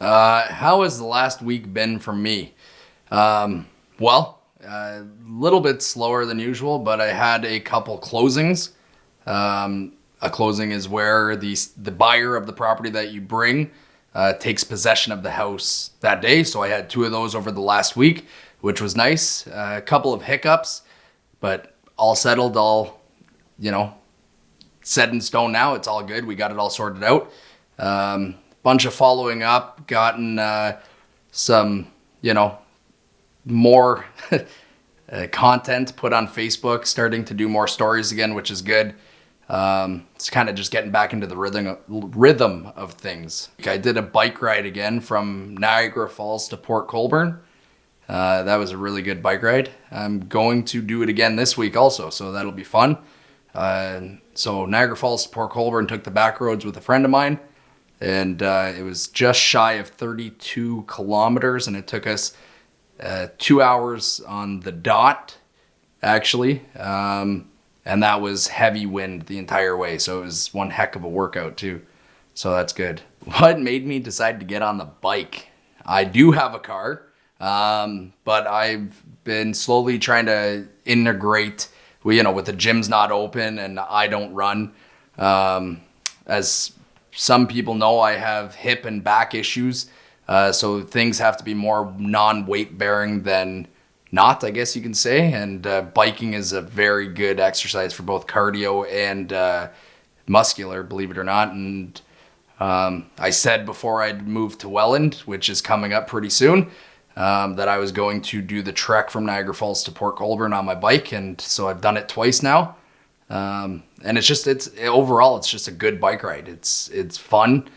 How has the last week been for me? A little bit slower than usual, but I had a couple closings. A closing is where the buyer of the property that you bring takes possession of the house that day. So I had two of those over the last week, which was nice. A couple of hiccups, but all settled, all, set in stone now. It's all good. We got it all sorted out. Bunch of following up, gotten some, more content put on Facebook, starting to do more stories again, which is good. It's kind of just getting back into the rhythm of things. I did a bike ride again from Niagara Falls to Port Colborne. That was a really good bike ride. I'm going to do it again this week also, so that'll be fun. So Niagara Falls to Port Colborne, took the back roads with a friend of mine, and it was just shy of 32 kilometers, and it took us 2 hours on the dot, actually. And that was heavy wind the entire way, so it was one heck of a workout too. So that's good. What made me decide to get on the bike? I do have a car, but I've been slowly trying to integrate, with the gym's not open and I don't run. As some people know, I have hip and back issues, so things have to be more non-weight bearing than not, I guess you can say. And biking is a very good exercise for both cardio and muscular, believe it or not. And I said before I'd moved to Welland, which is coming up pretty soon, that I was going to do the trek from Niagara Falls to Port Colborne on my bike. And so I've done it twice now. And overall, it's just a good bike ride. It's fun.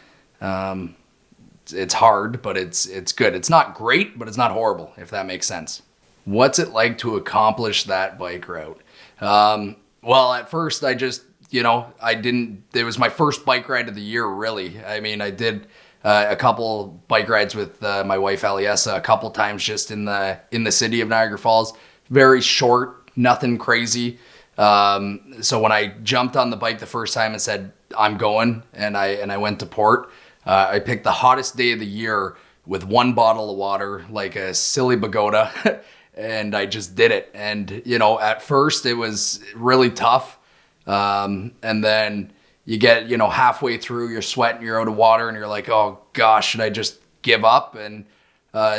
It's hard, but it's good. It's not great, but it's not horrible, if that makes sense. What's it like to accomplish that bike route? At first I just, it was my first bike ride of the year, really. I mean, I did a couple bike rides with my wife, Aliessa, a couple times just in the city of Niagara Falls. Very short, nothing crazy. So when I jumped on the bike the first time and said, I'm going, and I went to Port, I picked the hottest day of the year with one bottle of water, like a silly pagoda. And I just did it. And, at first it was really tough. And then you get, halfway through, you're sweating, you're out of water, and you're like, oh gosh, should I just give up? And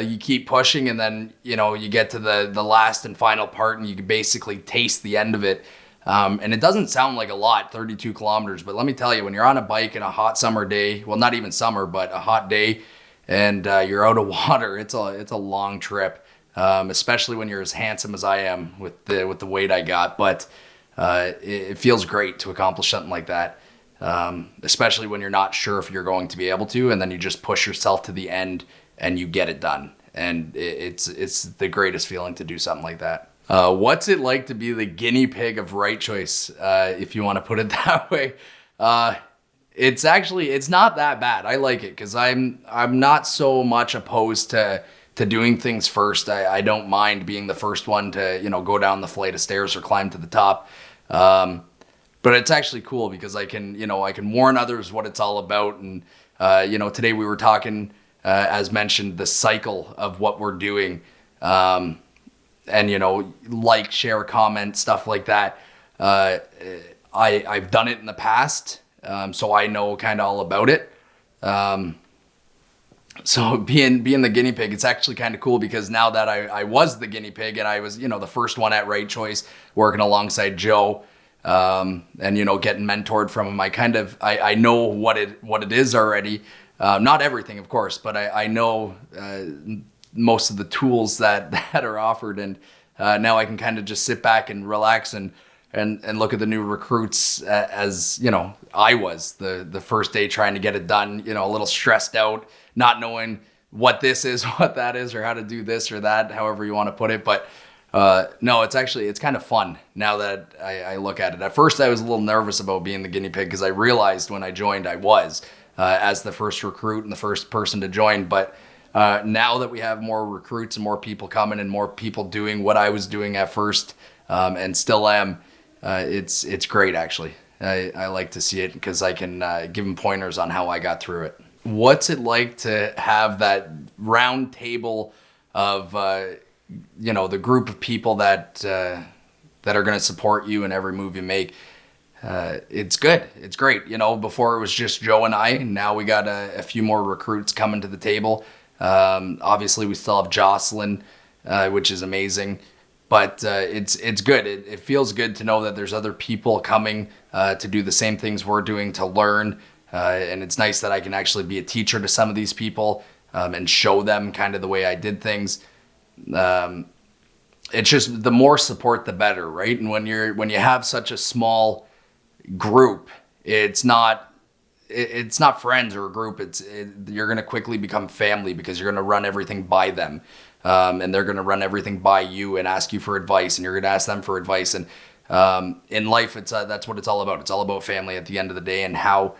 you keep pushing, and then, you get to the last and final part, and you can basically taste the end of it. And it doesn't sound like a lot, 32 kilometers, but let me tell you, when you're on a bike in a hot summer day, well, not even summer, but a hot day, and you're out of water, it's a long trip. Especially when you're as handsome as I am with the weight I got. But it feels great to accomplish something like that, especially when you're not sure if you're going to be able to, and then you just push yourself to the end and you get it done. And it's the greatest feeling to do something like that. What's it like to be the guinea pig of RightChoice, if you want to put it that way? It's not that bad. I like it because I'm not so much opposed to doing things first. I don't mind being the first one to, go down the flight of stairs or climb to the top. But it's actually cool because I can warn others what it's all about. And, today we were talking, as mentioned, the cycle of what we're doing. And, like, share, comment, stuff like that. I've done it in the past. So I know kind of all about it. So being the guinea pig, it's actually kind of cool because now that I was the guinea pig and I was, the first one at RightChoice working alongside Joe, and, getting mentored from him, I know what it is already. Not everything, of course, but I know most of the tools that are offered. And now I can kind of just sit back and relax and look at the new recruits as, I was the first day trying to get it done, a little stressed out, not knowing what this is, what that is, or how to do this or that, however you want to put it. But no, it's kind of fun now that I look at it. At first, I was a little nervous about being the guinea pig because I realized when I joined I was as the first recruit and the first person to join. But now that we have more recruits and more people coming and more people doing what I was doing at first and still am, it's great, actually. I like to see it because I can give them pointers on how I got through it. What's it like to have that round table of, the group of people that are going to support you in every move you make? It's good. It's great. Before it was just Joe and I. Now we got a few more recruits coming to the table. Obviously, we still have Jocelyn, which is amazing. But it's good. It feels good to know that there's other people coming to do the same things we're doing, to learn. And it's nice that I can actually be a teacher to some of these people and show them kind of the way I did things. It's just the more support, the better, right? And when you have such a small group, it's not friends or a group. You're going to quickly become family because you're going to run everything by them. And they're going to run everything by you and ask you for advice, and you're going to ask them for advice. And in life, that's what it's all about. It's all about family at the end of the day, and how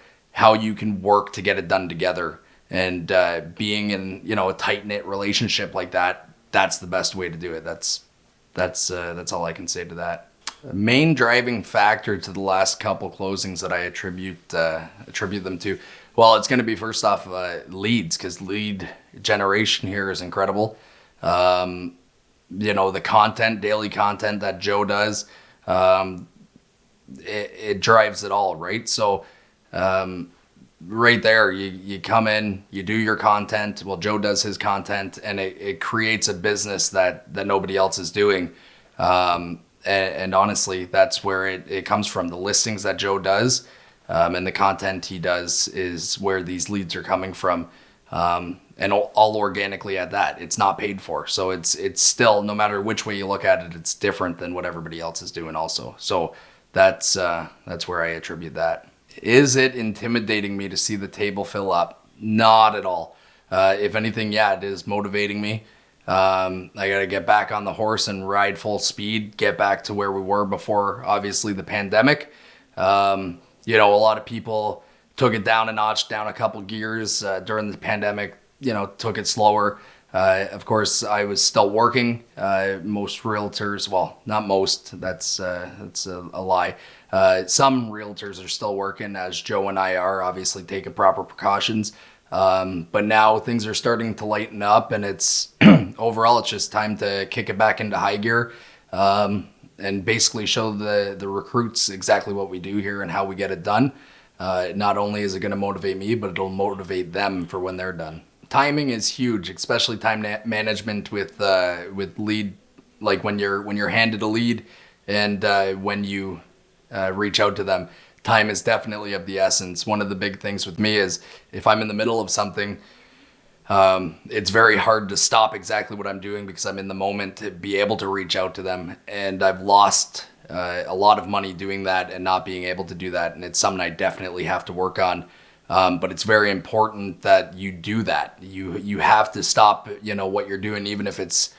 you can work to get it done together. And being in a tight-knit relationship like that, that's the best way to do it. That's all I can say to that. Main driving factor to the last couple closings that I attribute them to, well, it's going to be first off leads, because lead generation here is incredible. The content, daily content that Joe does, it drives it all, right? So right there, you come in, you do your content. Well, Joe does his content, and it creates a business that nobody else is doing. And honestly, that's where it comes from. The listings that Joe does and the content he does is where these leads are coming from. And all organically at that. It's not paid for. So it's still, no matter which way you look at it, it's different than what everybody else is doing also. So that's where I attribute that. Is it intimidating me to see the table fill up? Not at all. If anything, yeah, it is motivating me. I got to get back on the horse and ride full speed, get back to where we were before, obviously, the pandemic. A lot of people took it down a notch, down a couple gears during the pandemic, took it slower. Of course, I was still working. Most realtors, well, not most, that's a lie. Some realtors are still working, as Joe and I are, obviously taking proper precautions. But now things are starting to lighten up, and it's overall, it's just time to kick it back into high gear and basically show the recruits exactly what we do here and how we get it done. Not only is it going to motivate me, but it'll motivate them for when they're done. Timing is huge, especially time management with lead, like when you're handed a lead and when you reach out to them. Time is definitely of the essence. One of the big things with me is if I'm in the middle of something, it's very hard to stop exactly what I'm doing because I'm in the moment to be able to reach out to them. And I've lost a lot of money doing that and not being able to do that. And it's something I definitely have to work on. But it's very important that you do that. You have to stop, what you're doing, even if it's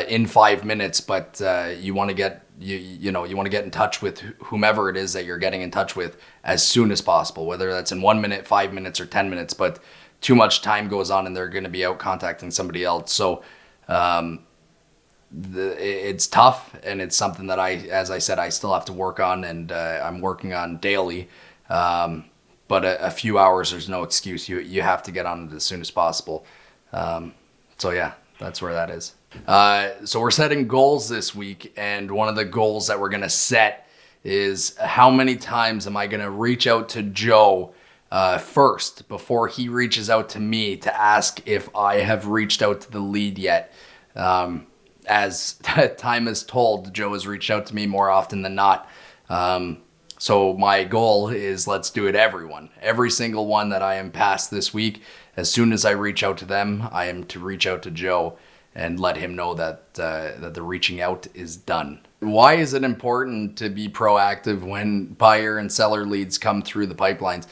in 5 minutes, but you want to get you want to get in touch with whomever it is that you're getting in touch with as soon as possible, whether that's in 1 minute, 5 minutes, or 10 minutes. But too much time goes on and they're going to be out contacting somebody else. So it's tough, and it's something that as I said, I still have to work on, and I'm working on daily. But a few hours, there's no excuse. You have to get on it as soon as possible. So yeah, that's where that is. So we're setting goals this week, and one of the goals that we're going to set is how many times am I going to reach out to Joe first before he reaches out to me to ask if I have reached out to the lead yet. As time has told, Joe has reached out to me more often than not. So my goal is, let's do it, everyone. Every single one that I am past this week, as soon as I reach out to them, I am to reach out to Joe and let him know that the reaching out is done. Why is it important to be proactive when buyer and seller leads come through the pipelines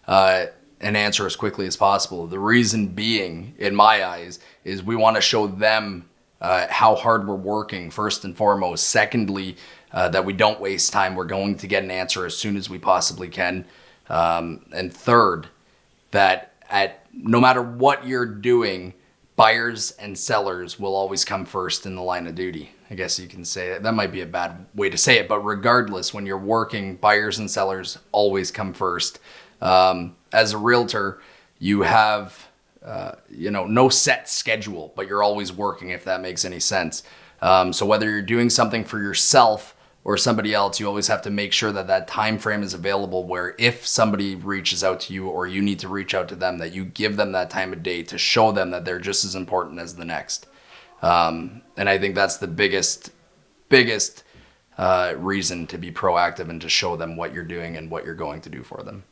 and answer as quickly as possible? The reason being, in my eyes, is we want to show them how hard we're working, first and foremost. Secondly, that we don't waste time. We're going to get an answer as soon as we possibly can. And third, that no matter what you're doing, buyers and sellers will always come first in the line of duty. I guess you can say that might be a bad way to say it, but regardless, when you're working, buyers and sellers always come first. As a realtor, you have, no set schedule, but you're always working, if that makes any sense. So whether you're doing something for yourself or somebody else, you always have to make sure that that time frame is available where if somebody reaches out to you or you need to reach out to them, that you give them that time of day to show them that they're just as important as the next. And I think that's the biggest reason to be proactive and to show them what you're doing and what you're going to do for them.